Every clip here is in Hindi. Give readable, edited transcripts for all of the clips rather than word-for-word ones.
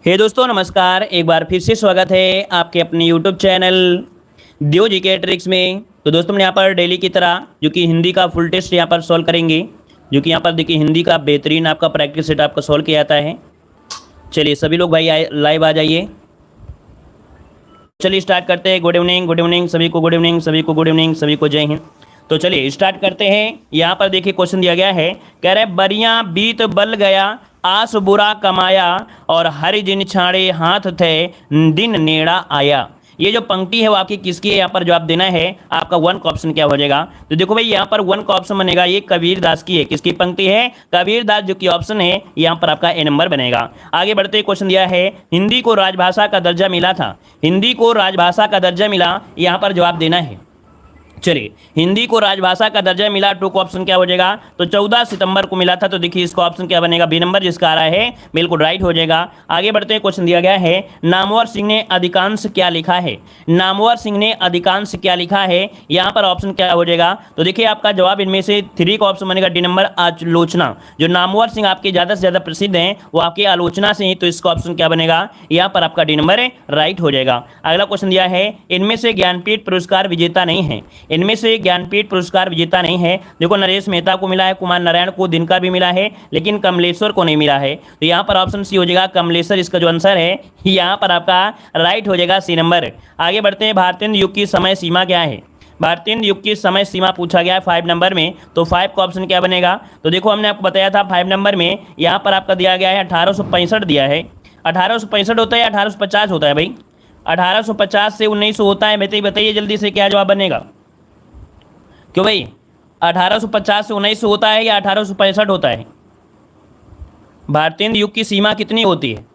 हे दोस्तों नमस्कार। एक बार फिर से स्वागत है आपके अपने यूट्यूब चैनल दियो जीके ट्रिक्स में। तो दोस्तों हम यहाँ पर डेली की तरह जो कि हिंदी का फुल टेस्ट यहाँ पर सॉल्व करेंगे, जो कि यहाँ पर देखिए हिंदी का बेहतरीन आपका प्रैक्टिस सेट आपका सॉल्व किया जाता है। चलिए सभी लोग भाई लाइव आ जाइए। चलिए स्टार्ट करते हैं। गुड इवनिंग सभी को, गुड इवनिंग सभी को, गुड इवनिंग सभी को, जय हिंद। तो चलिए स्टार्ट करते हैं। यहाँ पर देखिए क्वेश्चन दिया गया है, कह रहे बरिया बीत बल गया आस बुरा कमाया और हरि जिन छाड़े हाथ थे दिन नेड़ा आया। ये जो पंक्ति है वो आपकी किसकी है? यहाँ पर जवाब देना है आपका वन का ऑप्शन क्या हो जाएगा। तो देखो भाई यहाँ पर वन का ऑप्शन बनेगा, ये कबीर दास की है। किसकी पंक्ति है? कबीर दास, जो कि ऑप्शन है यहाँ पर आपका ए नंबर बनेगा। आगे बढ़ते क्वेश्चन दिया है, हिंदी को राजभाषा का दर्जा मिला था। हिंदी को राजभाषा का दर्जा मिला, यहाँ पर जवाब देना है। चलिए हिंदी को राजभाषा का दर्जा मिला, टू का ऑप्शन क्या हो जाएगा? तो 14 सितंबर को मिला था। तो देखिए इसका ऑप्शन क्या बनेगा? बी नंबर जिसका आ रहा है बिल्कुल राइट हो जाएगा। आगे बढ़ते हैं। क्वेश्चन दिया गया है, नामवर सिंह ने अधिकांश क्या लिखा है? नामवर सिंह ने अधिकांश क्या लिखा है? यहाँ पर ऑप्शन क्या हो जाएगा? तो देखिए आपका जवाब इनमें से थ्री का ऑप्शन बनेगा, डी नंबर आलोचना। जो नामवर सिंह आपके ज्यादा से ज्यादा प्रसिद्ध हैं वो आपकी आलोचना से ही, तो इसका ऑप्शन क्या बनेगा? यहाँ पर आपका डी नंबर राइट हो जाएगा। अगला क्वेश्चन दिया है, इनमें से ज्ञानपीठ पुरस्कार विजेता नहीं है। इनमें से ज्ञानपीठ पुरस्कार विजेता नहीं है। देखो नरेश मेहता को मिला है, कुमार नारायण को, दिनकर भी मिला है, लेकिन कमलेश्वर को नहीं मिला है। तो यहाँ पर ऑप्शन सी हो जाएगा कमलेश्वर, इसका जो आंसर है यहाँ पर आपका राइट हो जाएगा, सी नंबर। आगे बढ़ते हैं। भारतीय युग की समय सीमा क्या है? भारतीय युग की समय सीमा पूछा गया है 5 नंबर में। तो 5 का ऑप्शन क्या बनेगा? तो देखो हमने आपको बताया था 5 नंबर में यहाँ पर आपका दिया गया है 1865 दिया है। 1865 होता है या 1850 होता है भाई? 1850 से 1900 होता है। बताइए जल्दी से क्या जवाब बनेगा? क्यों भाई 1850 से 1900 होता है या 1865 होता है? भारतीय युग की सीमा कितनी होती है?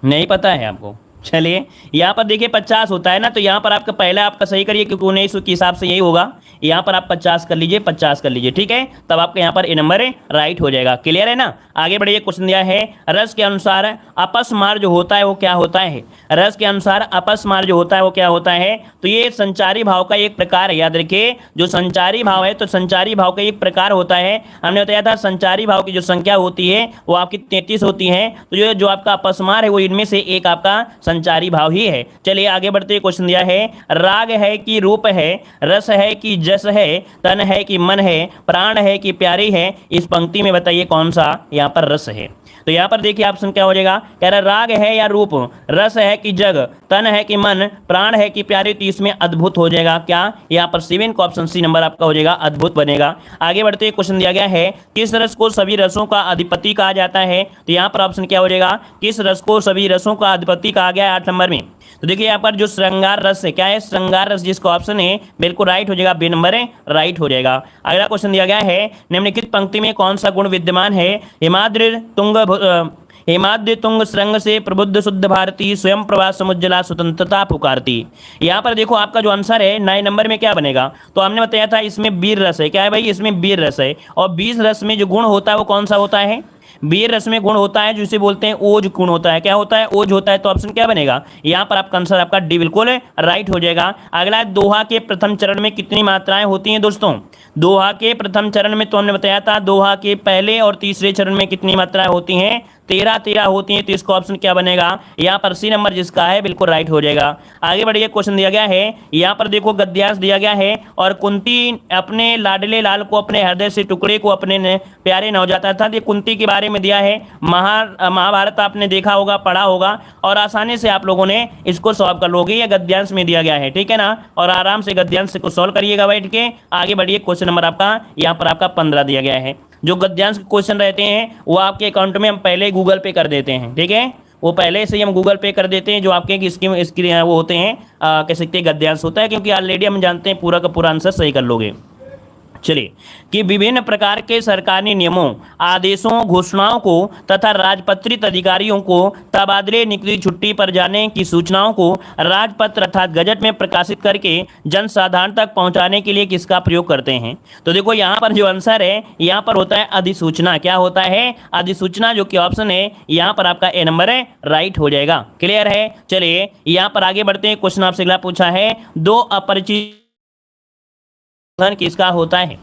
नहीं पता है आपको? चलिए यहाँ पर देखिए 50 होता है ना, तो यहाँ पर आपका पहला आपका सही करिए क्योंकि 1900 के हिसाब से यही होगा। यहाँ पर आप 50 कर लीजिए, 50 कर लीजिए, ठीक है, तब आपका यहाँ पर ए नंबर राइट हो जाएगा। क्लियर है ना? आगे बढ़िए। क्वेश्चन दिया है, रस के अनुसार अपस्मार जो होता है वो क्या होता है? रस के अनुसार अपस्मार जो होता है वो क्या होता है? तो ये संचारी भाव का एक प्रकार है। याद रखिए जो संचारी भाव है, तो संचारी भाव का एक प्रकार होता है। हमने बताया था संचारी भाव की जो संख्या होती है वो आपकी 33 होती है। तो जो आपका अपस्मार है वो इनमें से एक आपका संचारी भाव ही है। चलिए आगे बढ़ते। क्वेश्चन दिया है, राग है कि रूप है, रस है कि जस है, तन है कि मन है, प्राण है कि प्यारी है, इस पंक्ति में बताइए कौन सा यहाँ पर रस है? तो यहाँ पर देखिए ऑप्शन क्या हो जाएगा, कह रहा राग है या रूप, रस है कि जग, तन है कि मन, प्राण है कि प्यारी, तो इसमें अद्भुत हो जाएगा क्या? यहाँ पर 7 का ऑप्शन सी नंबर आपका हो जाएगा, अद्भुत बनेगा। आगे बढ़ते क्वेश्चन दिया गया है, किस रस को सभी रसों का अधिपति कहा जाता है? तो यहाँ पर ऑप्शन क्या हो जाएगा, किस रस को सभी रसों का अधिपति कहा गया है 8 नंबर में? तो देखिए यहाँ पर जो श्रृंगार रस है, क्या है? श्रृंगार रस, जिसका ऑप्शन है बिल्कुल राइट हो जाएगा, बी नंबर राइट हो जाएगा। अगला क्वेश्चन दिया गया है, निम्नलिखित पंक्ति में कौन सा गुण विद्यमान है? हेमाद्रि तुंग श्रृंग से प्रबुद्ध शुद्ध भारती, स्वयं प्रभा समुज्जला स्वतंत्रता पुकारती। यहाँ पर देखो आपका जो आंसर है 9 नंबर में क्या बनेगा? तो हमने बताया था इसमें वीर रस है। क्या है भाई? इसमें वीर रस है। और 20 रस में जो गुण होता है वो कौन सा होता है? वीर रस में गुण होता है जिसे बोलते हैं ओज गुण होता है। क्या होता है? ओज होता है। तो ऑप्शन क्या बनेगा? यहाँ पर आपका आंसर आपका डी बिल्कुल राइट हो जाएगा। अगला है, दोहा के प्रथम चरण में कितनी मात्राएं होती हैं दोस्तों? दोहा के प्रथम चरण में तो हमने बताया था दोहा के पहले और तीसरे चरण में कितनी मात्राएं होती हैं? 13 होती हैं। तो इसका ऑप्शन क्या बनेगा? यहाँ पर सी नंबर जिसका है बिल्कुल राइट हो जाएगा। आगे बढ़िए। क्वेश्चन दिया गया है, यहाँ पर देखो गद्यांश दिया गया है, और कुंती अपने लाडले लाल को अपने हृदय से टुकड़े को अपने प्यारे नवजाता था। ये कुंती के बारे में दिया है। महाभारत आपने देखा होगा, पढ़ा होगा, और आसानी से आप लोगों ने इसको सॉल्व कर लोगे। ये गद्यांश में दिया गया है, ठीक है ना? और आराम से गद्यांश को सॉल्व करिएगा बैठ के। आगे बढ़िए। क्वेश्चन नंबर आपका यहाँ पर आपका 15 दिया गया है। जो गद्यांश के क्वेश्चन रहते हैं वो आपके अकाउंट में हम पहले गूगल पे कर देते हैं, ठीक है? वो पहले से ही हम गूगल पे कर देते हैं जो आपके इसकी वो होते हैं, कह सकते हैं गद्यांश होता है, क्योंकि ऑलरेडी हम जानते हैं पूरा का पूरा आंसर सही कर लोगे। चलिए कि विभिन्न प्रकार के सरकारी नियमों, आदेशों, घोषणाओं को तथा राजपत्रित अधिकारियों को तबादले, निकली छुट्टी पर जाने की सूचनाओं को राजपत्र अर्थात गजट में प्रकाशित करके जनसाधारण तक पहुंचाने के लिए किसका प्रयोग करते हैं? तो देखो यहाँ पर जो आंसर है यहाँ पर होता है अधिसूचना। क्या होता है? अधिसूचना, जो कि ऑप्शन है यहाँ पर आपका ए नंबर है राइट हो जाएगा। क्लियर है? चलिए यहाँ पर आगे बढ़ते हैं। क्वेश्चन आपसे अगला पूछा है, दो अपरिचित किसका होता है?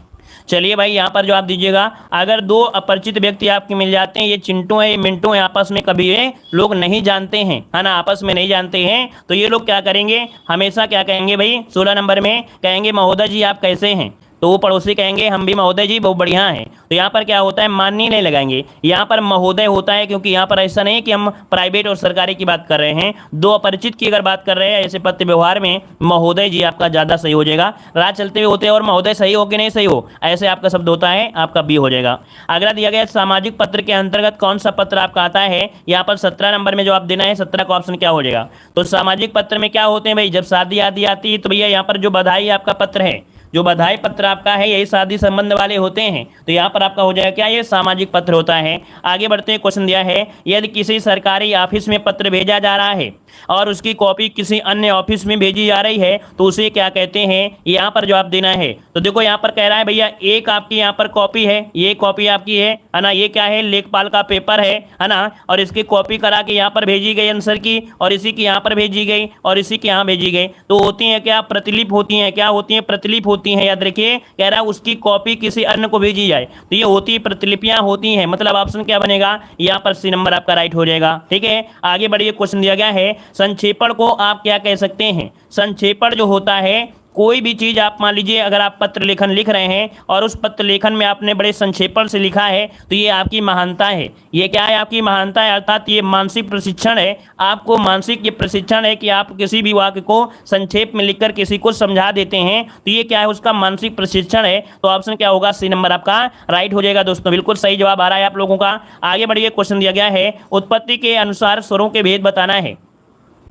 चलिए भाई यहाँ पर जो आप दीजिएगा, अगर दो अपरिचित व्यक्ति आपके मिल जाते हैं, ये चिंटू है ये मिंटू है, आपस में कभी ये लोग नहीं जानते हैं, है ना, आपस में नहीं जानते हैं, तो ये लोग क्या करेंगे, हमेशा क्या कहेंगे भाई 16 नंबर में कहेंगे महोदय जी आप कैसे हैं, तो वो पड़ोसी कहेंगे हम भी महोदय जी बहुत बढ़िया हैं। तो यहाँ पर क्या होता है, माननी नहीं लगाएंगे, यहाँ पर महोदय होता है, क्योंकि यहाँ पर ऐसा नहीं कि हम प्राइवेट और सरकारी की बात कर रहे हैं, दो अपरिचित की अगर बात कर रहे हैं ऐसे पत्र व्यवहार में महोदय जी आपका ज़्यादा सही हो जाएगा। राह चलते हुए होते हैं और महोदय सही हो कि नहीं सही हो, ऐसे आपका शब्द होता है, आपका बी हो जाएगा। अगला दिया गया सामाजिक पत्र के अंतर्गत कौन सा पत्र आपका आता है, यहाँ पर 17 नंबर में जो आप देना है 17 का ऑप्शन क्या हो जाएगा। तो सामाजिक पत्र में क्या होते हैं भाई, जब शादी आदि आती है तो भैया यहाँ पर जो बधाई आपका पत्र है, जो बधाई पत्र आपका है यही शादी संबंध वाले होते हैं, तो यहाँ पर आपका हो जाएगा क्या, ये सामाजिक पत्र होता है। आगे बढ़ते हैं, क्वेश्चन दिया है यदि किसी सरकारी ऑफिस में पत्र भेजा जा रहा है और उसकी कॉपी किसी अन्य ऑफिस में भेजी जा रही है तो उसे क्या कहते हैं, यहाँ पर जो आप देना है। तो देखो यहाँ पर कह रहा है भैया एक आपकी यहाँ पर कॉपी है, ये कॉपी आपकी है ना, ये क्या है लेखपाल का पेपर है ना, और इसकी कॉपी करा के यहाँ पर भेजी गई आंसर की, और इसी की यहाँ पर भेजी गई और इसी के यहाँ भेजी गई, तो होती हैं क्या, प्रतिलिप होती हैं, क्या होती हैं, प्रतिलिप होती हैं। याद रखिए कह रहा है उसकी कॉपी किसी अन्य को भेजी जाए, तो ये होती प्रतिलिपियां होती हैं, मतलब ऑप्शन क्या बनेगा, यहाँ पर सी नंबर आपका राइट हो जाएगा। ठीक है, आगे बढ़िए, क्वेश्चन दिया गया है संक्षेपण को आप क्या कह सकते हैं। संक्षेपण जो होता है, कोई भी चीज़ आप मान लीजिए अगर आप पत्र लेखन लिख रहे हैं और उस पत्र लेखन में आपने बड़े संक्षेपण से लिखा है तो ये आपकी महानता है। ये क्या है, आपकी महानता है, अर्थात ये मानसिक प्रशिक्षण है, आपको मानसिक ये प्रशिक्षण है कि आप किसी भी वाक्य को संक्षेप में लिखकर किसी को समझा देते हैं, तो ये क्या है, उसका मानसिक प्रशिक्षण है। तो ऑप्शन क्या होगा, सी नंबर आपका राइट हो जाएगा। दोस्तों बिल्कुल सही जवाब आ रहा है आप लोगों का। आगे बढ़िए, क्वेश्चन दिया गया है उत्पत्ति के अनुसार स्वरों के भेद बताना है।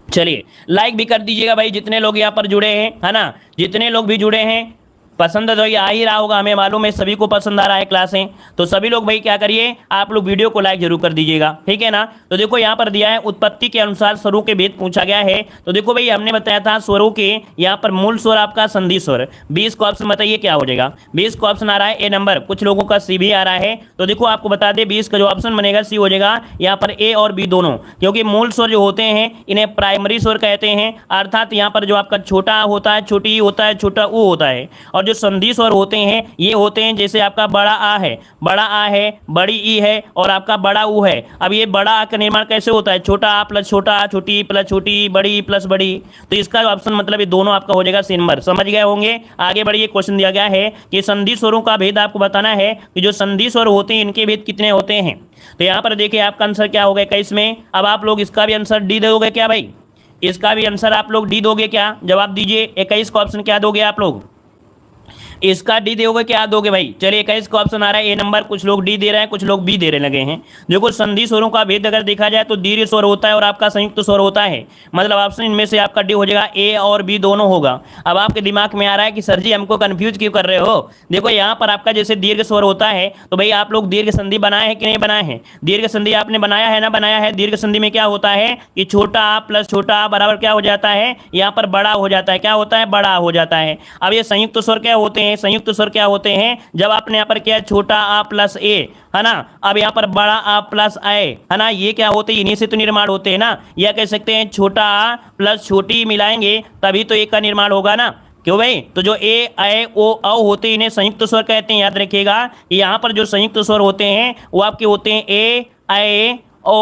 चलिए लाइक भी कर दीजिएगा भाई जितने लोग यहाँ पर जुड़े हैं, है ना, जितने लोग भी जुड़े हैं, पसंद तो ये आ ही रहा होगा, हमें मालूम है सभी को पसंद आ रहा है क्लासें, तो सभी लोग भाई क्या करिए, आप लोग वीडियो को लाइक जरूर कर दीजिएगा, ठीक है ना। तो देखो यहाँ पर दिया है उत्पत्ति के अनुसार स्वरों के भेद पूछा गया है। तो देखो भाई हमने बताया था स्वरों के, यहाँ पर मूल स्वर आपका संधि स्वर, 20 का ऑप्शन बताइए क्या हो जाएगा। 20 का ऑप्शन आ रहा है ए नंबर, कुछ लोगों का सी भी आ रहा है, तो देखो आपको बता दें 20 का जो ऑप्शन बनेगा सी हो जाएगा, यहाँ पर ए और बी दोनों, क्योंकि मूल स्वर जो होते हैं इन्हें प्राइमरी स्वर कहते हैं, अर्थात यहाँ पर जो आपका छोटा होता है, छोटी होता है, छोटा ऊ होता है, और जो संधि स्वर होते हैं ये होते हैं जैसे आपका बड़ा आ है, बड़ा आ है, बड़ी ई है और आपका बड़ा ऊ है। अब ये बड़ा आ का निर्माण कैसे होता है, छोटा आ प्लस छोटा आ, छोटी प्लस छोटी, बड़ी प्लस बड़ी, तो इसका ऑप्शन मतलब ये दोनों आपका हो जाएगा सी नंबर, समझ गए होंगे। आगे बढ़िए, क्वेश्चन दिया गया है कि संधि स्वरों का भेद आपको बताना है कि जो संधि स्वर होते हैं इनके भेद कितने होते हैं। तो यहाँ पर देखिए आपका आंसर क्या होगा 21 में। अब आप लोग इसका भी आंसर डी दोगे क्या भाई, इसका भी आंसर आप लोग डी दोगे क्या, जवाब दीजिए। 21 का ऑप्शन क्या दोगे आप लोग, इसका डी दोगे क्या दोगे भाई। चलिए 21 का ऑप्शन आ रहा है ए नंबर, कुछ लोग डी दे रहे हैं, कुछ लोग बी दे रहे लगे हैं। देखो संधि स्वरों का भेद अगर देखा जाए तो दीर्घ स्वर होता है और आपका संयुक्त स्वर होता है, मतलब ऑप्शन इनमें से आपका डी हो जाएगा, ए और बी दोनों होगा। अब आपके दिमाग में आ रहा है कि सर जी हमको कंफ्यूज क्यों कर रहे हो, देखो यहाँ पर आपका जैसे दीर्घ स्वर होता है तो भाई आप लोग दीर्घ संधि बनाए हैं कि नहीं बनाए हैं, दीर्घ संधि आपने बनाया है ना, बनाया है। दीर्घ संधि में क्या होता है कि छोटा आ प्लस छोटा आ बराबर क्या हो जाता है, यहाँ पर बड़ा हो जाता है, क्या होता है, बड़ा हो जाता है। अब ये संयुक्त स्वर क्या होते हैं, संयुक्त स्वर क्या होते हैं, जब आपने यहाँ पर किया छोटा आ प्लस ए, है ना, अब यहाँ पर बड़ा आ प्लस ए, है ना, ये क्या होते हैं, इन्हीं से तो निर्माण होते हैं ना, या कह सकते हैं छोटा आ प्लस छोटी मिलाएंगे तभी तो एक का निर्माण होगा ना, क्यों भाई। तो जो ए ऐ ओ औ होते हैं इन्हें संयुक्त स्वर कहते हैं। याद रखिएगा यहाँ पर जो संयुक्त स्वर होते हैं वो आपके होते हैं ए ऐ ओ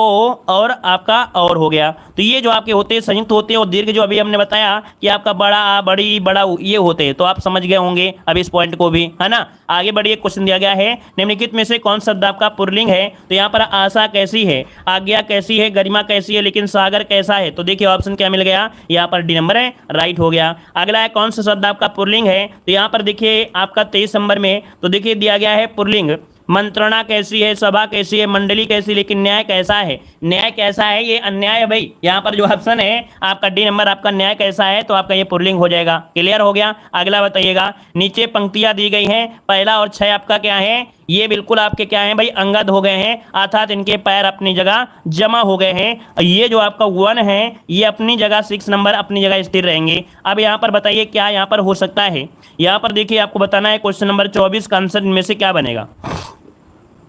और आपका और हो गया। तो ये जो आपके होते हैं संयुक्त होते हैं, और दीर्घ जो अभी हमने बताया कि आपका बड़ा आ बड़ी बड़ा ये होते हैं, तो आप समझ गए होंगे अब इस पॉइंट को भी, है ना। आगे बढ़िए, क्वेश्चन दिया गया है निम्नलिखित में से कौन शब्द आपका पुल्लिंग है। तो यहाँ पर आशा कैसी है, आज्ञा कैसी है, गरिमा कैसी है, लेकिन सागर कैसा है। तो देखिए ऑप्शन क्या मिल गया, यहाँ पर डी नंबर है, राइट हो गया। अगला है कौन सा शब्द आपका पुल्लिंग है। तो यहाँ पर देखिए आपका 23 नंबर में, तो देखिए दिया गया है पुल्लिंग, मंत्रणा कैसी है, सभा कैसी है, मंडली कैसी, लेकिन न्याय कैसा है। न्याय कैसा है, ये अन्याय है भाई। यहाँ पर जो ऑप्शन है आपका डी नंबर, आपका न्याय कैसा है, तो आपका ये पुल्लिंग हो जाएगा। क्लियर हो गया। अगला बताइएगा, नीचे पंक्तियां दी गई हैं, पहला और 6 आपका क्या है, ये बिल्कुल आपके क्या है भाई, अंगद हो गए हैं, अर्थात इनके पैर अपनी जगह जमा हो गए हैं। ये जो आपका 1 है ये अपनी जगह, 6 नंबर अपनी जगह स्थिर रहेंगे। अब यहाँ पर बताइए क्या यहाँ पर हो सकता है। यहाँ पर देखिए आपको बताना है क्वेश्चन नंबर 24 का आंसर इनमें से क्या बनेगा।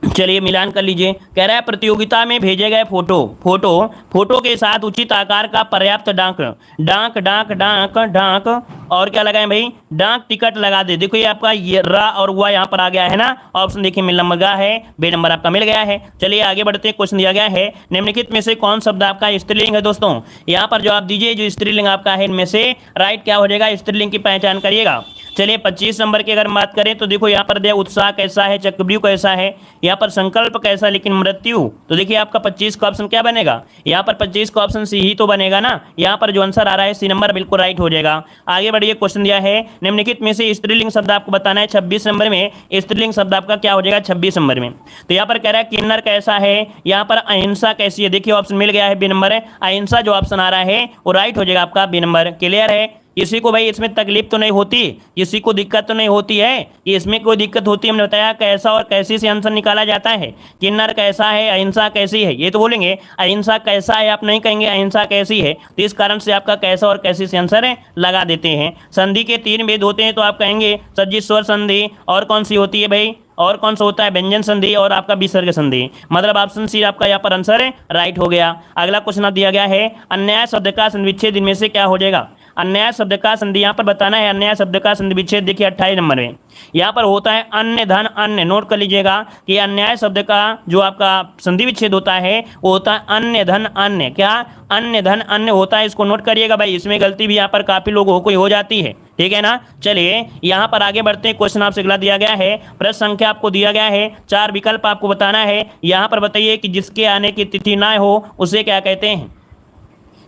चलिए मिलान कर लीजिए। कह रहा है प्रतियोगिता में भेजे गए फोटो के साथ उचित आकार का पर्याप्त डाक डाक डाक डाक डाक और क्या लगाएं भाई, डाक टिकट लगा दे। देखो ये आपका ये रा और हुआ यहाँ पर आ गया है ना, ऑप्शन देखिए मिल नंबर का है, बे नंबर आपका मिल गया है। चलिए आगे बढ़ते हैं। क्वेश्चन दिया गया है निम्नलिखित में से कौन शब्द आपका स्त्रीलिंग है। दोस्तों यहाँ पर जवाब दीजिए जो स्त्रीलिंग आपका है इनमें से राइट क्या हो जाएगा, स्त्रीलिंग की पहचान करिएगा। चलिए 25 नंबर की अगर बात करें तो देखो यहाँ पर दिया उत्साह कैसा है, चक्रव्यूह कैसा है, यहाँ पर संकल्प कैसा, लेकिन मृत्यु। तो देखिए आपका 25 का ऑप्शन क्या बनेगा, यहाँ पर 25 का ऑप्शन सी ही तो बनेगा ना। यहाँ पर जो आंसर आ रहा है सी नंबर बिल्कुल राइट हो जाएगा। आगे बढ़िए। क्वेश्चन दिया है निम्नलिखित में से स्त्रीलिंग शब्द आपको बताना है 26 नंबर में। स्त्रीलिंग शब्द आपका क्या हो जाएगा 26 नंबर में। तो यहाँ पर कह रहा है किन्नर कैसा है, यहाँ पर अहिंसा कैसी है। देखिए ऑप्शन मिल गया है बी नंबर है, अहिंसा जो ऑप्शन आ रहा है वो राइट हो जाएगा आपका बी नंबर। क्लियर है। किसी को भाई इसमें तकलीफ तो नहीं होती, किसी को दिक्कत तो नहीं होती है कि इसमें कोई दिक्कत होती है। हमने बताया कैसा और कैसी से आंसर निकाला जाता है। किन्नर कैसा है, अहिंसा कैसी है, ये तो बोलेंगे अहिंसा कैसा है, आप नहीं कहेंगे अहिंसा कैसी है। तो इस कारण से आपका कैसा और कैसी से आंसर लगा देते हैं। संधि के 3 भेद होते हैं तो आप कहेंगे सज्जित स्वर संधि, और कौन सी होती है भाई, और कौन सा होता है व्यंजन संधि और आपका विसर्ग संधि। मतलब ऑप्शन सी आपका यहाँ पर आंसर राइट हो गया। अगला क्वेश्चन दिया गया है अन्याय शब्द का संधि विच्छेद इनमें से क्या हो जाएगा। अन्याय शब्द का संधि यहाँ पर बताना है। अन्याय शब्द का संधि विच्छेद देखिए 28 नंबर में यहाँ पर होता है अन्य धन अन्य। नोट कर लीजिएगा कि अन्याय शब्द का जो आपका संधि विच्छेद होता है वो होता है अन्य धन अन्य। क्या अन्य धन अन्य होता है, इसको नोट करिएगा भाई। इसमें गलती भी यहाँ पर काफी लोगों को हो जाती है, ठीक है ना। चलिए यहाँ पर आगे बढ़ते हैं। क्वेश्चन आपसे अगला दिया गया है, प्रश्न संख्या आपको दिया गया है, 4 विकल्प आपको बताना है। यहाँ पर बताइए कि जिसके आने की तिथि ना हो उसे क्या कहते हैं।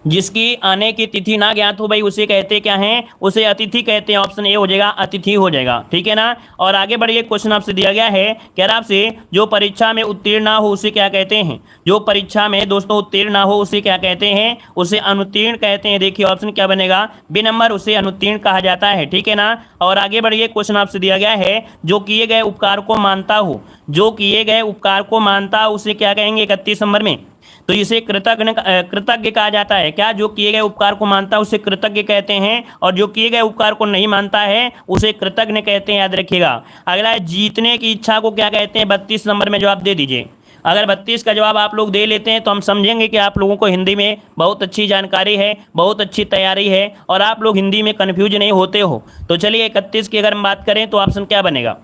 जिसकी आने की तिथि ना ज्ञात हो भाई उसे कहते क्या हैं, उसे अतिथि कहते हैं। ऑप्शन ए हो जाएगा, अतिथि हो जाएगा, ठीक है ना। और आगे बढ़िए। क्वेश्चन आपसे दिया गया है, कह रहा आपसे जो परीक्षा में उत्तीर्ण ना हो उसे क्या कहते हैं। जो परीक्षा में दोस्तों उत्तीर्ण ना हो उसे क्या कहते हैं, उसे अनुत्तीर्ण कहते हैं। देखिए ऑप्शन क्या बनेगा, बी नंबर, उसे अनुत्तीर्ण कहा जाता है, ठीक है ना। और आगे बढ़िए। क्वेश्चन आपसे दिया गया है जो किए गए उपकार को मानता हो, जो किए गए उपकार को मानता हो उसे क्या कहेंगे 31 नंबर में। तो इसे कृतज्ञ कहा जाता है। क्या जो किए गए उपकार को मानता है उसे कृतज्ञ कहते हैं, और जो किए गए उपकार को नहीं मानता है उसे कृतज्ञ कहते हैं, याद रखिएगा। अगला है जीतने की इच्छा को क्या कहते हैं। 32 नंबर में जवाब दे दीजिए। अगर 32 का जवाब आप लोग दे लेते हैं तो हम समझेंगे कि आप लोगों को हिंदी में बहुत अच्छी जानकारी है, बहुत अच्छी तैयारी है और आप लोग हिंदी में कन्फ्यूज नहीं होते हो। तो चलिए 31 की अगर हम बात करें तो ऑप्शन क्या बनेगा।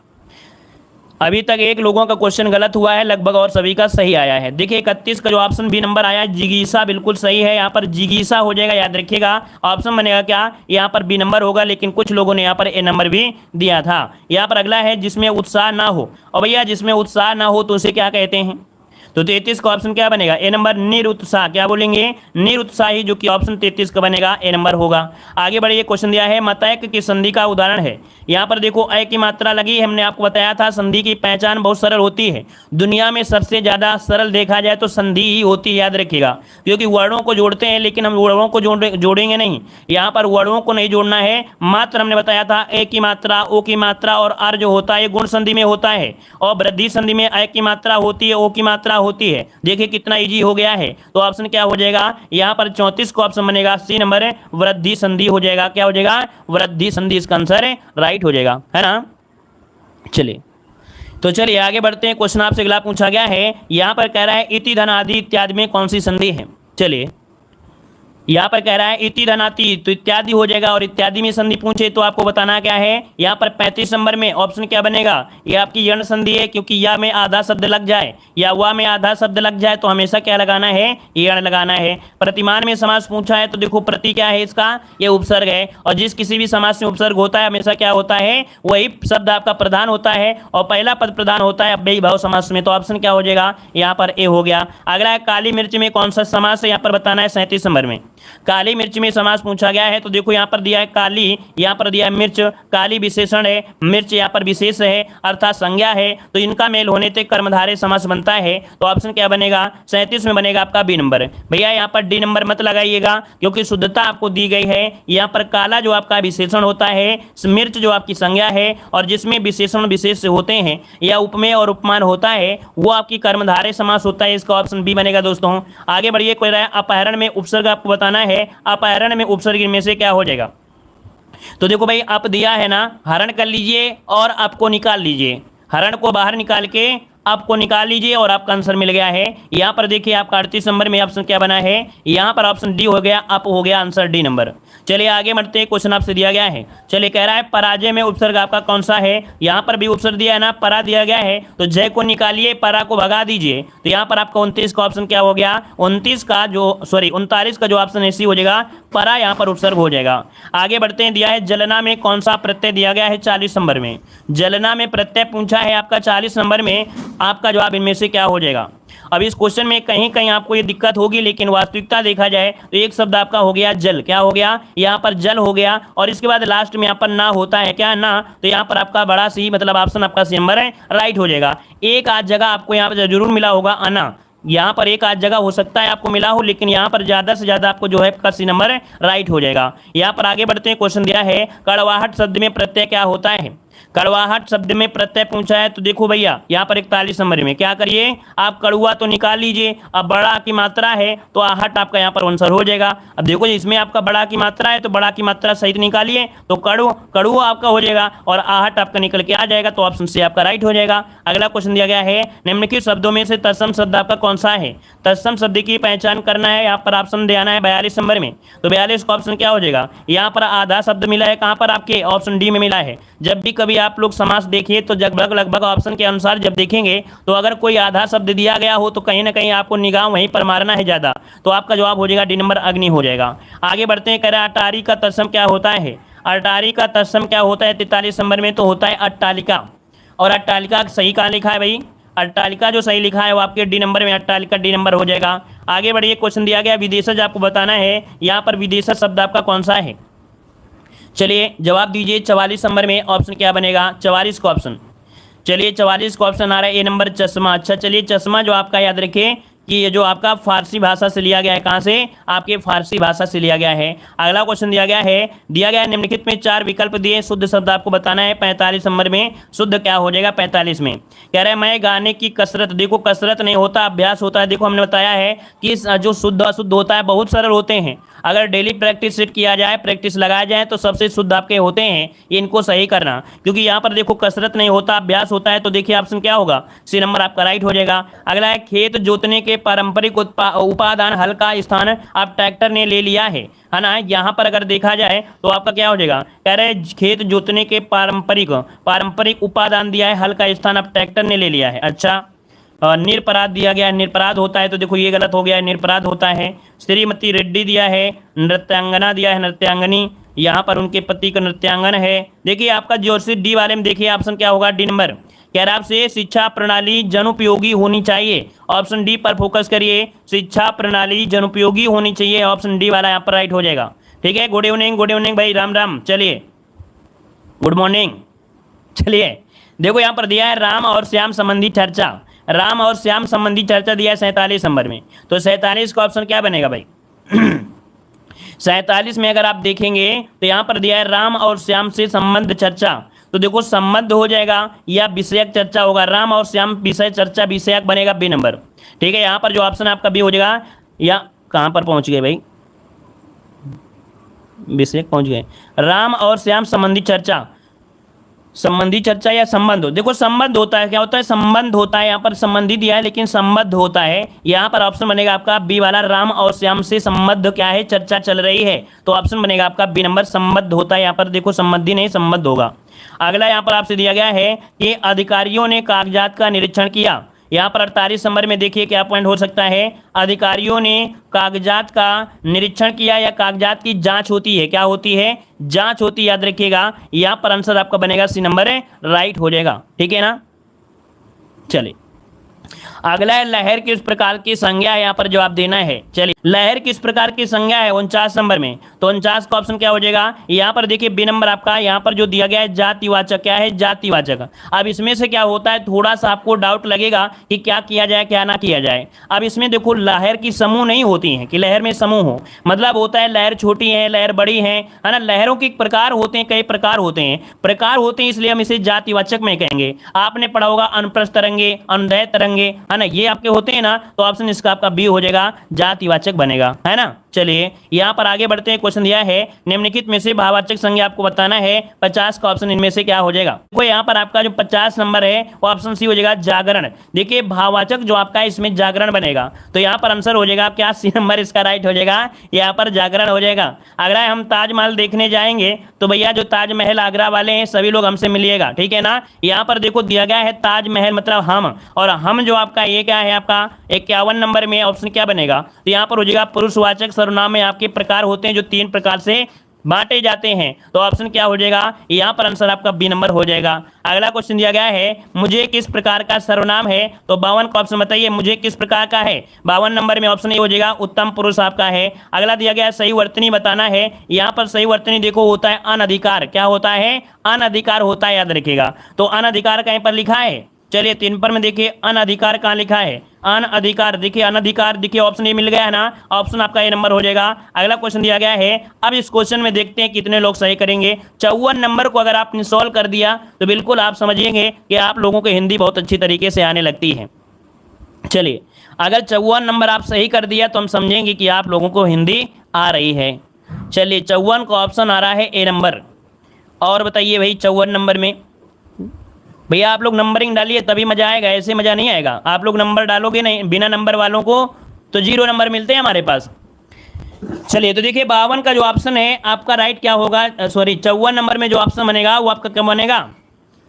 अभी तक एक लोगों का क्वेश्चन गलत हुआ है लगभग और सभी का सही आया है। देखिए 31 का जो ऑप्शन बी नंबर आया है जिगीसा बिल्कुल सही है। यहाँ पर जिगीसा हो जाएगा, याद रखिएगा। ऑप्शन बनेगा क्या, यहाँ पर बी नंबर होगा, लेकिन कुछ लोगों ने यहाँ पर ए नंबर भी दिया था। यहाँ पर अगला है जिसमें उत्साह ना हो। और भैया जिसमें उत्साह ना हो तो उसे क्या कहते हैं। तो 33 का ऑप्शन क्या बनेगा, ए नंबर, निरुत्साह। क्या बोलेंगे, निरुत्साही, जो कि ऑप्शन 33 का बनेगा, ए नंबर होगा। आगे बढ़िए। क्वेश्चन दिया है मतैक की संधि का उदाहरण है। यहाँ पर देखो अय की मात्रा लगी है, हमने आपको बताया था संधि की पहचान बहुत सरल होती है। दुनिया में सबसे ज्यादा सरल देखा जाए तो संधि ही होती है, याद रखिएगा। क्योंकि वर्णों को जोड़ते हैं लेकिन हम वर्णों को जोड़ेंगे नहीं, यहाँ पर वर्णों को नहीं जोड़ना है, मात्र हमने बताया था ए की मात्रा, ओ की मात्रा और आर जो होता है गुण संधि में होता है, और वृद्धि संधि में अय की मात्रा होती है, ओ की मात्रा होती है। देखिए कितना इजी हो गया है। तो ऑप्शन क्या हो जाएगा, यहाँ पर 34 का ऑप्शन बनेगा, सी नंबर वृद्धि संधि हो जाएगा। क्या हो जाएगा, वृद्धि संधि, इसका आंसर राइट हो जाएगा, है ना। चलिए तो चलिए आगे बढ़ते हैं। क्वेश्चन आपसे अगला पूछा गया है, यहाँ पर कह रहा है इति धन आदि इत्यादि में कौन सी संधि है। चलिए यहाँ पर कह रहा है इति धनाति, तो इत्यादि हो जाएगा, और इत्यादि में संधि पूछे तो आपको बताना क्या है। यहाँ पर 35 नंबर में ऑप्शन क्या बनेगा, ये आपकी यण संधि है, क्योंकि या में आधा शब्द लग जाए या वा में आधा शब्द लग जाए तो हमेशा क्या लगाना है, यण लगाना है। प्रतिमान में समास पूछा है तो देखो प्रति क्या है इसका, ये उपसर्ग है, और जिस किसी भी समास में उपसर्ग होता है हमेशा क्या होता है, वही शब्द आपका प्रधान होता है, और पहला पद प्रधान होता है अव्ययी भाव समास में। तो ऑप्शन क्या हो जाएगा, यहाँ पर ए हो गया। अगला है काली मिर्च में कौन सा समास है, यहाँ पर बताना है 37 नंबर में। काली मिर्च में समास पूछा गया है तो देखो यहाँ पर दिया है काली, यहाँ पर दिया है मिर्च। काली विशेषण है, मिर्च यहाँ पर विशेष है अर्थात संज्ञा है, तो इनका मेल होने से कर्मधारय समास बनता है। तो ऑप्शन क्या बनेगा, 37 में बनेगा आपका बी नंबर। भैया यहाँ पर डी नंबर मत लगाइएगा क्योंकि शुद्धता आपको दी गई है। यहाँ पर काला जो आपका विशेषण होता है, मिर्च जो आपकी संज्ञा है, और जिसमें विशेषण विशेष होते हैं या उपमेय और उपमान होता है वो आपकी कर्मधारय समास होता है। इसका ऑप्शन बी बनेगा दोस्तों। आगे बढ़िए। कोई रहा है अपहरण में उपसर्ग आपको बताना है, अपहरण में उपसर्ग में से क्या हो जाएगा। तो देखो भाई अप दिया है ना, हरण कर लीजिए और आपको निकाल लीजिए, हरण को बाहर निकाल के आपको निकाल लीजिए और आपका आंसर मिल गया है। यहाँ पर देखिए आपका 38 नंबर में ऑप्शन क्या बना है, यहाँ पर ऑप्शन डी हो गया, अप हो गया आंसर डी नंबर। चलिए आगे बढ़ते हैं, क्वेश्चन आपसे दिया गया है। चलिए कह रहा है पराजय में उपसर्ग आपका कौन सा है, यहाँ पर भी उपसर्ग दिया है ना, परा दिया गया है, तो जय को निकालिए, परा को भगा दीजिए। तो यहाँ पर आपका 29 का ऑप्शन क्या हो गया, 29 का जो 39 का जो ऑप्शन है सी हो जाएगा, परा यहाँ पर उपसर्ग हो जाएगा। आगे बढ़ते हैं, दिया है जलना में कौन सा प्रत्यय दिया गया है 40 नंबर में। जलना में प्रत्यय पूछा है आपका 40 नंबर में, आपका जवाब इनमें से क्या हो जाएगा। अब इस क्वेश्चन में कहीं कहीं आपको ये दिक्कत होगी, लेकिन वास्तविकता देखा जाए तो एक शब्द आपका हो गया जल, क्या हो गया, यहाँ पर जल हो गया, और इसके बाद लास्ट में यहाँ पर ना होता है, क्या ना, तो यहाँ पर आपका बड़ा सी मतलब ऑप्शन आपका सी नंबर है राइट हो जाएगा। एक आध जगह आपको यहाँ पर जरूर मिला होगा अना, यहाँ पर एक आध जगह हो सकता है आपको मिला हो, लेकिन यहाँ पर ज़्यादा से ज़्यादा आपको जो है आपका सी नंबर राइट हो जाएगा। यहाँ पर आगे बढ़ते हैं, क्वेश्चन दिया है कड़वाहट शब्द में प्रत्यय क्या होता है। कड़वाहट शब्द में प्रत्यय पूछा है, तो देखो भैया यहाँ पर 41 नंबर में क्या करिए, आप कड़ुआ तो निकाल लीजिए, अब बड़ा की मात्रा है तो आहट आपका यहाँ पर आंसर हो जाएगा। अब देखो इसमें आपका बड़ा की मात्रा है तो बड़ा की मात्रा सहित निकालिए, तो कड़ू आपका हो जाएगा और आहट आपका निकल के आ जाएगा, तो ऑप्शन सी आपका राइट हो जाएगा। अगला क्वेश्चन दिया गया है निम्नलिखित शब्दों में से तत्सम शब्द आपका कौन सा है। तत्सम शब्द की पहचान करना है, यहाँ पर ऑप्शन देना है 42 नंबर में, तो 42 का ऑप्शन क्या हो जाएगा, यहाँ पर आधा शब्द मिला है, कहाँ पर आपके ऑप्शन डी में मिला है। जब भी कभी आप लोग समास देखिए तो लगभग ऑप्शन के अनुसार जब देखेंगे तो अगर कोई आधा शब्द दिया गया हो तो कहीं ना कहीं आपको निगाह वहीं पर मारना है ज़्यादा, तो आपका जवाब हो जाएगा डी नंबर अग्नि हो जाएगा। आगे बढ़ते हैं, कह रहा है अटारी का तत्सम क्या होता है। अटारी का तत्सम क्या होता है 43 नंबर में, तो होता है अट्टालिका। और अट्टालिका सही कहाँ लिखा है भाई, अट्टालिका जो सही लिखा है वो आपके डी नंबर में, अट्टालिका डी नंबर हो जाएगा। आगे बढ़िए, क्वेश्चन दिया गया विदेशज आपको बताना है, यहाँ पर विदेशज शब्द आपका कौन सा है। चलिए जवाब दीजिए, 44 नंबर में ऑप्शन क्या बनेगा, 44 का ऑप्शन। चलिए 44 का ऑप्शन आ रहा है ए नंबर चश्मा। अच्छा चलिए चश्मा जो आपका याद रखिए कि ये जो आपका फारसी भाषा से लिया गया है, कहाँ से, आपके फारसी भाषा से लिया गया है। अगला क्वेश्चन दिया गया है निम्नलिखित में 4 विकल्प दिए, शुद्ध शब्द आपको बताना है 45 नंबर में, शुद्ध क्या हो जाएगा 45 में। कह रहे हैं मैं गाने की कसरत, देखो कसरत नहीं होता अभ्यास होता है। देखो हमने बताया है कि जो शुद्ध अशुद्ध होता है बहुत सरल होते हैं, अगर डेली प्रैक्टिस सेट किया जाए, प्रैक्टिस लगाया जाए तो सबसे शुद्ध आपके होते हैं, इनको सही करना, क्योंकि यहाँ पर देखो कसरत नहीं होता अभ्यास होता है, तो देखिए ऑप्शन क्या होगा, सी नंबर आपका राइट हो जाएगा। अगला है खेत जोतने के पारंपरिक उपादान हल का स्थान अब ट्रैक्टर ने ले लिया है ना। यहाँ पर अगर देखा जाए तो आपका क्या हो जाएगा, कह रहे हैं खेत जोतने के पारंपरिक उपादान दिया है, हल का स्थान अब ट्रैक्टर ने ले लिया है। अच्छा निरपराध दिया गया है, निरपराध होता है, तो देखो ये गलत हो गया है, निरपराध होता है। श्रीमती रेड्डी दिया है, नृत्यांगना दिया है, नृत्यांगनी, यहाँ पर उनके पति का नृत्यांगन है। देखिए आपका जो डी वाले में देखिए ऑप्शन क्या होगा, डी नंबर। कह रहा है आपसे शिक्षा प्रणाली जनोपयोगी होनी चाहिए, ऑप्शन डी पर फोकस करिए, शिक्षा प्रणाली जनोपयोगी होनी चाहिए, ऑप्शन डी वाला यहाँ पर राइट हो जाएगा। ठीक है, गुड इवनिंग भाई, राम राम। चलिए गुड मॉर्निंग। चलिए देखो यहाँ पर दिया है राम और श्याम संबंधी चर्चा, राम और श्याम संबंधी चर्चा दिया है 47 नंबर में, तो 47 का ऑप्शन क्या बनेगा भाई 47 में अगर आप देखेंगे तो यहाँ पर दिया है राम और श्याम से संबंध चर्चा, तो देखो संबंध हो जाएगा या विषयक चर्चा होगा, राम और श्याम विषय चर्चा विषयक बनेगा बी नंबर। ठीक है, यहाँ पर जो ऑप्शन आपका बी हो जाएगा, या कहाँ पर पहुँच गए भाई, विषयक पहुँच गए, राम और श्याम संबंधी चर्चा या संबंध हो, देखो संबंध होता है, क्या होता है संबंध होता है, यहाँ पर संबंधी दिया है लेकिन संबंध होता है, यहाँ पर ऑप्शन बनेगा आपका बी वाला, राम और श्याम से संबंध क्या है, चर्चा चल रही है, तो ऑप्शन बनेगा आपका बी नंबर, संबंध होता है, यहाँ पर देखो संबंधी नहीं संबंध होगा। अगला यहाँ पर आपसे दिया गया है कि अधिकारियों ने कागजात का निरीक्षण किया, यहाँ पर 48 नंबर में देखिए क्या पॉइंट हो सकता है, अधिकारियों ने कागजात का निरीक्षण किया या कागजात की जांच होती है, क्या होती है, जांच होती है, याद रखिएगा, यहाँ पर आंसर आपका बनेगा सी नंबर है राइट हो जाएगा। ठीक है ना, चलिए अगला है लहर किस प्रकार की संज्ञा है, यहाँ पर जवाब देना है। चलिए लहर किस प्रकार की संज्ञा है 49 नंबर में, तो 49 का ऑप्शन क्या हो जाएगा, यहाँ पर देखिए बी नंबर आपका, यहाँ पर जो दिया गया है जातिवाचक, क्या है जातिवाचक। अब इसमें से क्या होता है, थोड़ा सा आपको डाउट लगेगा कि क्या किया जाए क्या ना किया जाए। अब इसमें देखो लहर की समूह नहीं होती है कि लहर में समूह हो, मतलब होता है लहर छोटी है लहर बड़ी है ना, लहरों के प्रकार होते हैं, कई प्रकार होते हैं, इसलिए हम इसे जातिवाचक में कहेंगे। आपने पढ़ा होगा अनप्रस्थ तरंगे, अनुदैर्घ्य तरंगे, है ना, ये आपके होते हैं ना, तो ऑप्शन इसका आपका बी हो जाएगा, जातिवाचक भाववाचक बनेगा, है ना। चलिए यहाँ पर आगे बढ़ते हैं। क्वेश्चन दिया है निम्नलिखित में से भाववाचक संज्ञा आपको बताना है 50 का ऑप्शन इनमें से क्या हो जाएगा। देखो यहाँ पर आपका जो 50 नंबर है वो ऑप्शन सी हो जाएगा जागरण। देखिए भाववाचक जो आपका है इसमें जागरण बनेगा, तो यहाँ पर आंसर हो जाएगा क्या, सी नंबर इसका राइट हो जाएगा, यहाँ पर जागरण हो जाएगा। अगर हम ताजमहल देखने जाएंगे तो भैया जो ताजमहल आगरा वाले हैं सभी लोग हमसे मिलिएगा, ठीक है ना। यहाँ पर देखो दिया गया है ताजमहल मतलब हम, और हम जो आपका ये क्या है आपका 51 नंबर में ऑप्शन क्या बनेगा, तो यहाँ पर हो जाएगा पुरुषवाचक सर्वनाम में आपके प्रकार होते हैं जो 3 प्रकार से बांटे जाते हैं, तो ऑप्शन क्या हो जाएगा, यहाँ पर आंसर आपका बी नंबर हो जाएगा। अगला क्वेश्चन दिया गया है मुझे किस प्रकार का सर्वनाम है, तो 52 का ऑप्शन बताइए मुझे किस प्रकार का है। 52 नंबर में ऑप्शन ए हो जाएगा उत्तम पुरुष आपका है। अगला दिया गया है सही वर्तनी बताना है। यहाँ पर सही वर्तनी देखो होता है अनधिकार, क्या होता है, अनधिकार होता है, याद रखिएगा। तो अनधिकार कहीं पर लिखा है, चलिए 3 पर में देखिए अनधिकार कहाँ लिखा है, अनधिकार देखिए, अनधिकार देखिए ऑप्शन ए मिल गया है ना, ऑप्शन आपका ए नंबर हो जाएगा। अगला क्वेश्चन दिया गया है, अब इस क्वेश्चन में देखते हैं कितने लोग सही करेंगे। 54 नंबर को अगर आपने सॉल्व कर दिया तो बिल्कुल आप समझिएंगे कि आप लोगों को हिंदी बहुत अच्छी तरीके से आने लगती है। चलिए अगर 54 नंबर आप सही कर दिया तो हम समझेंगे कि आप लोगों को हिंदी आ रही है। चलिए 54 का ऑप्शन आ रहा है ए नंबर। और बताइए भाई 54 नंबर में भैया आप लोग नंबरिंग डालिए तभी मजा आएगा, ऐसे मजा नहीं आएगा। आप लोग नंबर डालोगे नहीं, बिना नंबर वालों को तो 0 नंबर मिलते हैं हमारे पास। चलिए तो देखिए 52 का जो ऑप्शन है आपका राइट क्या होगा, सॉरी 54 नंबर में जो ऑप्शन बनेगा वो आपका क्या बनेगा,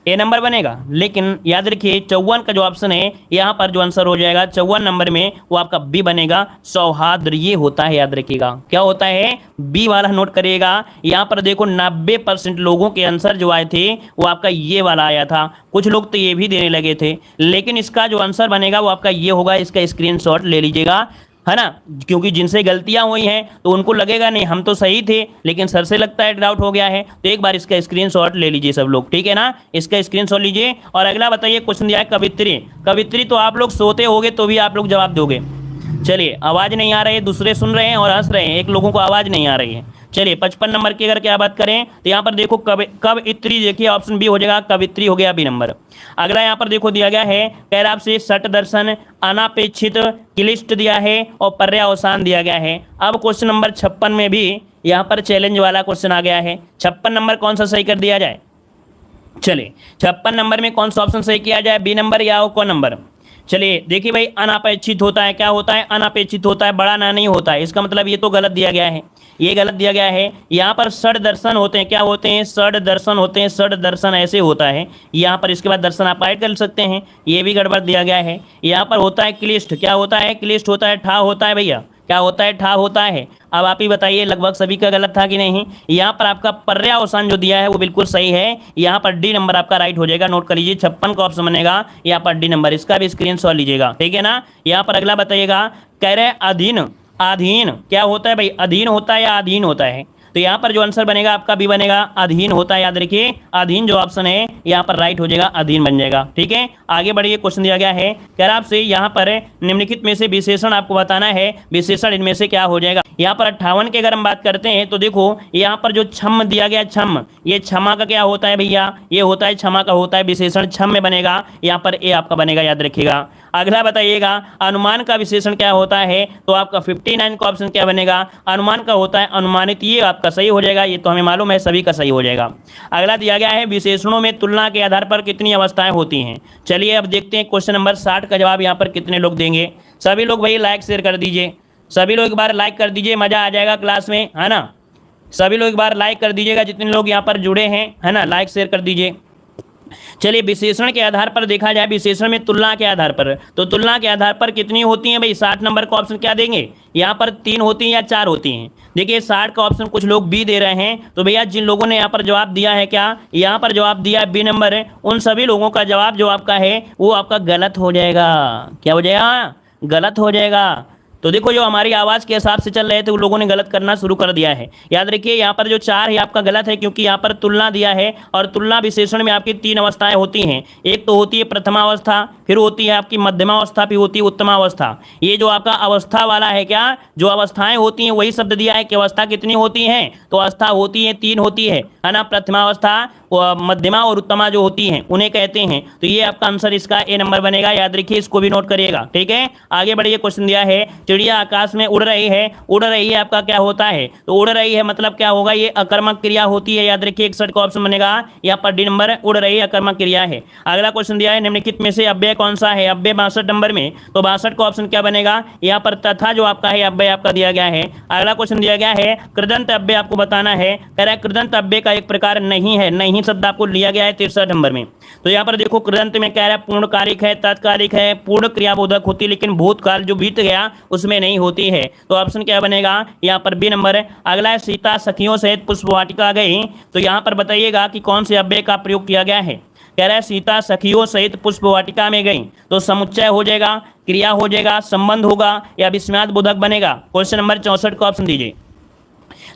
ए नंबर बनेगा। लेकिन याद रखिए 54 का जो ऑप्शन है यहाँ पर जो आंसर हो जाएगा 54 नंबर में वो आपका बी बनेगा, सौहार्द ये होता है, याद रखिएगा क्या होता है, बी वाला नोट करिएगा। यहाँ पर देखो 90% लोगों के आंसर जो आए थे वो आपका ये वाला आया था, कुछ लोग तो ये भी देने लगे थे, लेकिन इसका जो आंसर बनेगा वो आपका ये होगा। इसका स्क्रीनशॉट ले लीजिएगा, है ना, क्योंकि जिनसे गलतियां हुई हैं तो उनको लगेगा नहीं हम तो सही थे लेकिन सर से लगता है डाउट हो गया है, तो एक बार इसका स्क्रीनशॉट ले लीजिए सब लोग, ठीक है ना, इसका स्क्रीनशॉट लीजिए। और अगला बताइए क्वेश्चन दिया है कवित्री। कवित्री तो आप लोग सोते होगे तो भी आप लोग जवाब दोगे। चलिए आवाज़ नहीं आ रही है, दूसरे सुन रहे हैं और हंस रहे हैं, एक लोगों को आवाज़ नहीं आ रही है। चलिए 55 नंबर की अगर क्या बात करें तो यहाँ पर देखो कवित्री देखिए ऑप्शन बी हो जाएगा, कवित्री हो गया बी नंबर। अगला यहाँ पर देखो दिया गया है कह रहा आपसे सट दर्शन, अनापेक्षित, क्लिष्ट दिया है और पर्यावसान दिया गया है। अब क्वेश्चन नंबर 56 में भी यहाँ पर चैलेंज वाला क्वेश्चन आ गया है। 56 नंबर कौन सा सही कर दिया जाए, चलिए 56 नंबर में कौन सा ऑप्शन सही किया जाए, बी नंबर या कौन नंबर। चलिए देखिए भाई अनापेक्षित होता है, क्या होता है, अनापेक्षित होता है, बड़ा ना नहीं होता है, इसका मतलब ये तो गलत दिया गया है, ये गलत दिया गया है। यहाँ पर षड दर्शन होते हैं, क्या होते हैं, षड दर्शन होते हैं, षड दर्शन ऐसे होता है यहाँ पर, इसके बाद दर्शन आप ऐड कर सकते हैं, ये भी गड़बड़ दिया गया है। यहाँ पर होता है क्लिष्ट, क्या होता है, क्लिष्ट होता है, ठा होता है भैया, क्या होता है, ठा होता है। अब आप ही बताइए लगभग सभी का गलत था कि नहीं। यहाँ पर आपका पर्यावसान जो दिया है वो बिल्कुल सही है, यहाँ पर डी नंबर आपका राइट हो जाएगा, नोट कर लीजिए 56 का ऑप्शन बनेगा यहाँ पर डी नंबर, इसका भी स्क्रीनशॉट लीजिएगा, ठीक है ना। यहाँ पर अगला बताइएगा कह रहे अधीन, अधीन क्या होता है भाई, अधीन होता है या अधीन होता है, तो यहाँ पर जो आंसर बनेगा आपका बी बनेगा, अधीन होता है, याद रखिए अधीन जो ऑप्शन है यहाँ पर राइट हो जाएगा, अधीन बन जाएगा, ठीक है। आगे बढ़िए क्वेश्चन दिया गया है कह रहा आपसे यहाँ पर निम्नलिखित में से विशेषण आपको बताना है, विशेषण इनमें से क्या हो जाएगा। यहाँ पर 58 की अगर हम बात करते हैं तो देखो यहाँ पर जो छम दिया गया, छम, ये क्षमा का क्या होता है भैया, ये होता है क्षमा का होता है, विशेषण छम में बनेगा, यहाँ पर ए आपका बनेगा, याद रखिएगा। अगला बताइएगा अनुमान का विशेषण क्या होता है, तो आपका 59 का ऑप्शन क्या बनेगा, अनुमान का होता है अनुमानित, ये आपका सही हो जाएगा, ये तो हमें मालूम है सभी का सही हो जाएगा। अगला दिया गया है विशेषणों में तुलना के आधार पर कितनी अवस्थाएं होती हैं। चलिए अब देखते हैं क्वेश्चन नंबर 60 का जवाब यहाँ पर कितने लोग देंगे। सभी लोग भाई लाइक शेयर कर दीजिए, सभी लोग एक बार लाइक कर दीजिए, मज़ा आ जाएगा क्लास में, है ना। सभी लोग एक बार लाइक कर दीजिएगा, जितने लोग यहाँ पर जुड़े हैं, है ना, लाइक शेयर कर दीजिए। चलिए विशेषण के आधार पर देखा जाए, विशेषण में तुलना के आधार पर, तो तुलना के आधार पर कितनी होती हैं भाई, 60 नंबर का ऑप्शन क्या देंगे, यहाँ पर 3 होती हैं या 4 होती हैं। देखिए 60 का ऑप्शन कुछ लोग बी दे रहे हैं, तो भैया जिन लोगों ने यहाँ पर जवाब दिया है, क्या यहाँ पर जवाब दिया है बी नंबर है, उन सभी लोगों का जवाब जो आपका है वो आपका गलत हो जाएगा, क्या हो जाएगा, गलत हो जाएगा। तो देखो जो हमारी आवाज़ के हिसाब से चल रहे थे वो लोगों ने गलत करना शुरू कर दिया है। याद रखिए यहाँ पर जो 4 है आपका गलत है, क्योंकि यहाँ पर तुलना दिया है और तुलना विशेषण में आपकी 3 अवस्थाएं होती हैं। एक तो होती है प्रथमा अवस्था, फिर होती है आपकी मध्यमावस्था, फिर होती है उत्तमावस्था। ये जो आपका अवस्था वाला है, क्या जो अवस्थाएं होती हैं वही शब्द दिया है कि अवस्था कितनी होती हैं, तो अवस्था होती है 3 होती है ना, प्रथमावस्था, मध्यमा और उत्तमा जो होती हैं उन्हें कहते हैं। तो ये आपका आंसर इसका ए नंबर बनेगा, याद रखिए, इसको भी नोट करिएगा। ठीक है, आगे बढ़िए। क्वेश्चन दिया है चिड़िया आकाश में उड़ रही है, उड़ रही है आपका क्या होता है, तो उड़ रही है मतलब क्या होगा, ये अकर्मक क्रिया होती है, याद रखिए 61 का ऑप्शन बनेगा यहाँ पर डी नंबर, उड़ रही है अकर्मक क्रिया है। अगला क्वेश्चन दिया है निम्नलिखित में से अव्यय कौन सा है, अव्यय 62 नंबर में, तो 62 का ऑप्शन क्या बनेगा, यहाँ पर तथा जो आपका है अव्यय आपका दिया गया है। अगला क्वेश्चन दिया गया है कृदंत अव्यय आपको बताना है, कह रहा है कृदंत अव्यय का एक प्रकार नहीं है, नहीं शब्द आपको लिया गया है 63 नंबर में। तो यहाँ पर देखो कृदंत में कह रहा है पूर्णकालिक है, तात्कालिक है, पूर्ण क्रियाबोधक होती है, लेकिन भूतकाल जो बीत गया उसमें नहीं होती है। तो ऑप्शन क्या बनेगा यहाँ पर बी नंबर। अगला है सीता सखियों सहित पुष्प वाटिका गई, तो यहाँ पर बताइएगा कि कौन से अव्यय का प्रयोग किया गया है। कह रहा है सीता सखियों सहित पुष्प वाटिका में गई, तो समुच्चय हो जाएगा, क्रिया हो जाएगा, संबंध होगा या विस्मयात बोधक बनेगा। क्वेश्चन नंबर 64 का ऑप्शन दीजिए।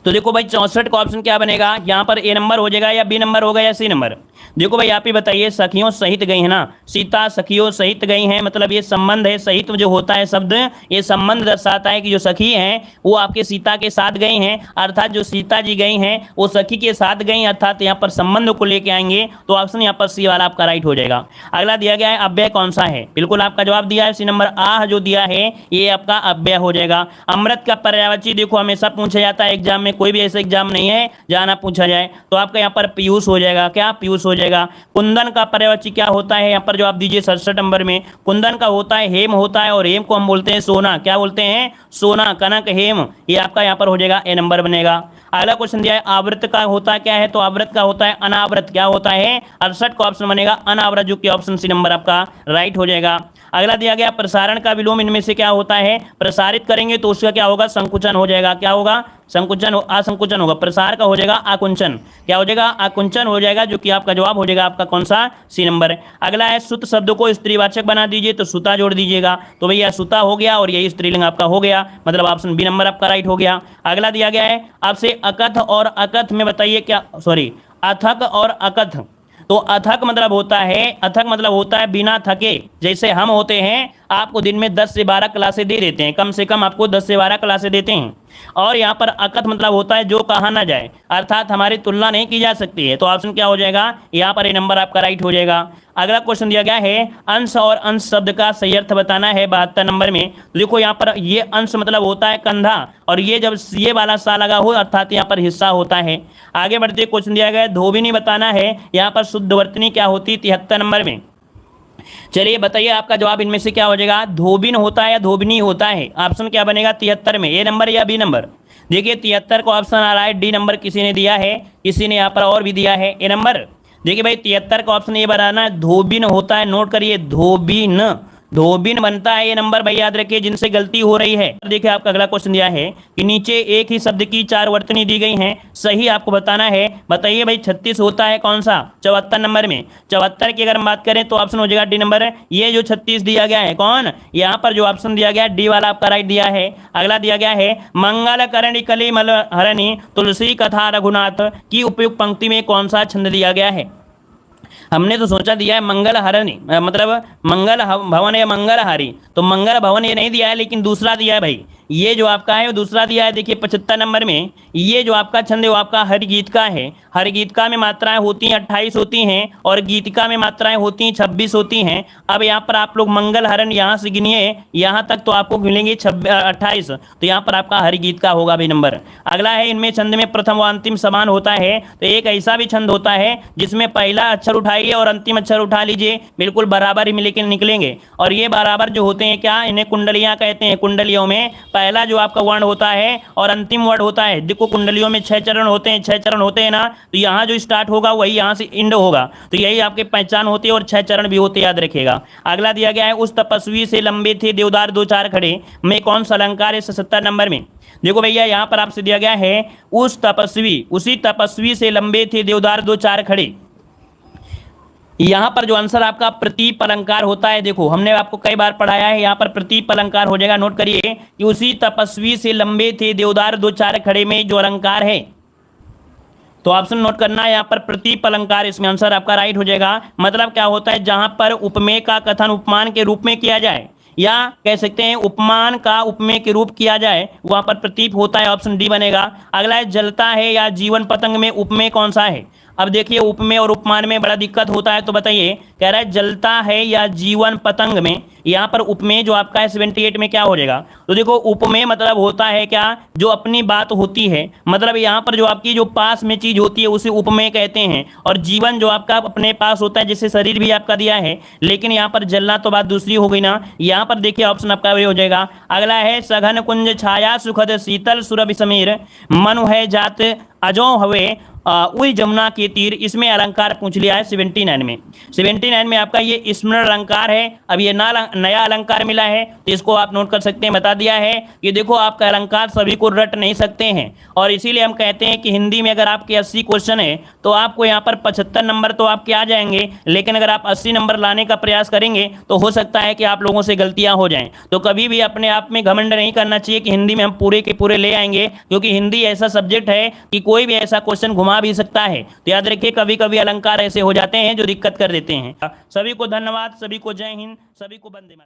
तो देखो भाई 64 का ऑप्शन क्या बनेगा, यहाँ पर ए नंबर हो जाएगा या बी नंबर होगा या सी नंबर। देखो भाई आप ही बताइए, सखियों सहित गई है ना, सीता सखियों सहित गई हैं, मतलब ये संबंध है, सहित जो होता है शब्द, ये संबंध दर्शाता है कि जो सखी हैं वो आपके सीता के साथ गई हैं, अर्थात जो सीता जी गई हैं वो सखी के साथ गई, अर्थात यहाँ पर संबंध को लेके आएंगे। तो ऑप्शन यहाँ पर सी वाला आपका राइट हो जाएगा। अगला दिया गया है अव्यय कौन सा है, बिल्कुल आपका जवाब दिया है सी नंबर, आह जो दिया है ये आपका अव्यय हो जाएगा। अमृत का पर्यायवाची देखो हमेशा पूछा जाता है एग्जाम में, कोई भी ऐसा एग्जाम नहीं है जहाँ ना पूछा जाए, तो आपका यहाँ पर पीयूष हो जाएगा, क्या पीयूष हो जाएगा। कुंदन का पर्यायवाची क्या होता है, यहाँ पर जवाब दीजिए 67 नंबर में। कुंदन का होता है हेम होता है, और हेम को हम बोलते हैं सोना, क्या बोलते हैं, सोना, कनक, हेम, ये आपका यहाँ पर हो जाएगा ए नंबर बनेगा। अगला क्वेश्चन दिया है आवृत का होता है क्या है, तो आवृत का होता है अनावृत, क्या होता है 68 का ऑप्शन बनेगा अनावृत, जो कि ऑप्शन सी नंबर आपका राइट हो जाएगा। अगला दिया गया प्रसारण का विलोम इनमें से क्या होता है, प्रसारित करेंगे तो उसका क्या होगा, संकुचन हो जाएगा, क्या होगा, संकुचन, असंकुचन होगा, प्रसार का हो जाएगा आकुंचन, क्या हो जाएगा, आकुंचन हो जाएगा, जो कि आपका जवाब हो जाएगा आपका कौन सा, सी नंबर। अगला है सुत शब्द को स्त्रीवाचक बना दीजिए, तो सुता जोड़ दीजिएगा, तो भैया सुता हो गया और यही स्त्रीलिंग आपका हो गया, मतलब ऑप्शन बी नंबर आपका राइट हो गया। अगला दिया गया है आपसे अकथ और अकथ में बताइए क्या, सॉरी अथक और अकथ, तो अथक मतलब होता है, अथक मतलब होता है बिना थके, जैसे हम होते हैं आपको दिन में 10 से 12 क्लासें दे देते हैं, कम से कम आपको 10 से 12 क्लासें देते हैं। और यहाँ पर अकथ मतलब होता है जो कहा ना जाए, अर्थात हमारी तुलना नहीं की जा सकती है, तो ऑप्शन क्या हो जाएगा, यहाँ पर ए नंबर आपका राइट हो जाएगा। अगला क्वेश्चन दिया गया है अंश और अंश शब्द का सही अर्थ बताना है 72 नंबर में। तो देखो यहाँ पर ये अंश मतलब होता है कंधा, और ये जब ये वाला सा लगा हो अर्थात यहाँ पर हिस्सा होता है। आगे बढ़ते क्वेश्चन दिया गया है धोबिनी बताना है, यहाँ पर शुद्धवर्तनी क्या होती है 73 नंबर में। चलिए बताइए आपका जवाब इनमें से क्या हो जाएगा, धोबिन होता है या धोबिनी होता है, ऑप्शन क्या बनेगा 73 में, ए नंबर या बी नंबर। देखिए 73 का ऑप्शन आ रहा है डी नंबर किसी ने दिया है, किसी ने यहाँ पर और भी दिया है ए नंबर। देखिए भाई 73 का ऑप्शन ये बनाना है, धोबिन होता है, नोट करिए धोबिन, धोबिन बनता है ये नंबर भाई, याद रखिए जिनसे गलती हो रही है। देखिए आपका अगला क्वेश्चन दिया है कि नीचे एक ही शब्द की 4 वर्तनी दी गई हैं, सही आपको बताना है। बताइए भाई 36 होता है कौन सा, 74 नंबर में। 74 की अगर हम बात करें तो ऑप्शन हो जाएगा डी नंबर। ये जो 36 दिया गया है कौन, यहाँ पर जो ऑप्शन दिया गया है डी वाला आपका राइट दिया है। अगला दिया गया है मंगल करणी कली मल हरणी तुलसी कथा रघुनाथ की उपयुक्त पंक्ति में कौन सा छंद दिया गया है। हमने तो सोचा दिया है मंगल हरणी, मतलब मंगल भवन या मंगल हारी, तो मंगल भवन ये नहीं दिया है, लेकिन दूसरा दिया है भाई, ये जो आपका है वो दूसरा दिया है। देखिए 75 नंबर में ये जो आपका छंद है वो आपका हर गीत का है। हर गीतका में मात्राएं होती हैं 28 होती हैं, और गीतिका में मात्राएं होती हैं 26 होती हैं। अब यहाँ पर आप लोग मंगल हरण यहाँ से गिनिए, यहाँ तक तो आपको मिलेंगे 28, तो यहाँ पर आपका हर गीत का होगा भी नंबर। अगला है इनमें छंद में प्रथम व अंतिम समान होता है, तो एक ऐसा भी छंद होता है जिसमें पहला अक्षर उठाइए और अंतिम अक्षर उठा लीजिए, बिल्कुल बराबर ही मिले निकलेंगे। और ये बराबर जो होते हैं क्या, इन्हें कुंडलियाँ कहते हैं। कुंडलियों में पहला जो आपका वर्ण होता है और अंतिम वर्ण होता है। देखो कुंडलियों में 6 चरण होते हैं, 6 चरण होते हैं ना, तो यहाँ जो स्टार्ट होगा वही यहाँ से इंड होगा, तो यही आपकी पहचान होती है, और 6 चरण भी होते, याद रखिएगा। अगला दिया गया है उस तपस्वी से लंबे थे देवदार 2 4 खड़े में कौन सा अलंकार है 77 नंबर में। देखो भैया यहाँ पर आपसे दिया गया है उस तपस्वी, उसी तपस्वी से लंबे थे देवदार 2 4 खड़े। यहाँ पर जो आंसर आपका प्रतीप अलंकार होता है, देखो हमने आपको कई बार पढ़ाया है, यहाँ पर प्रतीप अलंकार हो जाएगा। नोट करिए कि उसी तपस्वी से लंबे थे देवदार 2 4 खड़े में जो अलंकार है, तो ऑप्शन नोट करना है, यहाँ पर प्रतीप अलंकार इसमें आंसर आपका राइट हो जाएगा। मतलब क्या होता है, जहां पर उपमेय का कथन उपमान के रूप में किया जाए, या कह सकते हैं उपमान का उपमेय के रूप किया जाए, वहां पर प्रतीप होता है, ऑप्शन डी बनेगा। अगला है जलता है या जीवन पतंग में उपमेय कौन सा है। अब देखिए उपमेय और उपमान में बड़ा दिक्कत होता है, तो बताइए, कह रहा है जलता है या जीवन पतंग में, यहाँ पर उपमेय जो आपका है 78 में क्या हो जाएगा। तो देखो उपमेय मतलब होता है क्या, जो अपनी बात होती है, मतलब यहाँ पर जो आपकी जो पास में चीज होती है उसे उपमेय कहते हैं। और जीवन जो आपका अपने पास होता है, जैसे शरीर भी आपका दिया है, लेकिन यहाँ पर जलना तो बात दूसरी हो गई ना। यहाँ पर देखिए ऑप्शन आपका वही हो जाएगा। अगला है सघन कुंज छाया सुखद शीतल सुरभि समीर मनु है जात अजो हवे उई जमुना के तीर, इसमें अलंकार पूछ लिया है 79 में। 79 में आपका ये स्मरण अलंकार है। अब ये नया अलंकार मिला है, तो इसको आप नोट कर सकते हैं। बता दिया है कि देखो आपका अलंकार सभी को रट नहीं सकते हैं, और इसीलिए हम कहते हैं कि हिंदी में अगर आपके 80 क्वेश्चन है तो आपको यहाँ पर 75 नंबर तो आपके आ जाएंगे, लेकिन अगर आप 80 नंबर लाने का प्रयास करेंगे तो हो सकता है कि आप लोगों से गलतियां हो जाएं। तो कभी भी अपने आप में घमंड नहीं करना चाहिए कि हिंदी में हम पूरे के पूरे ले आएंगे, क्योंकि हिंदी ऐसा सब्जेक्ट है कि कोई भी ऐसा क्वेश्चन घुमा भी सकता है। तो याद रखिए कभी कभी अलंकार ऐसे हो जाते हैं जो दिक्कत कर देते हैं। सभी को धन्यवाद, सभी को जय हिंद, सभी को वंदे मातरम।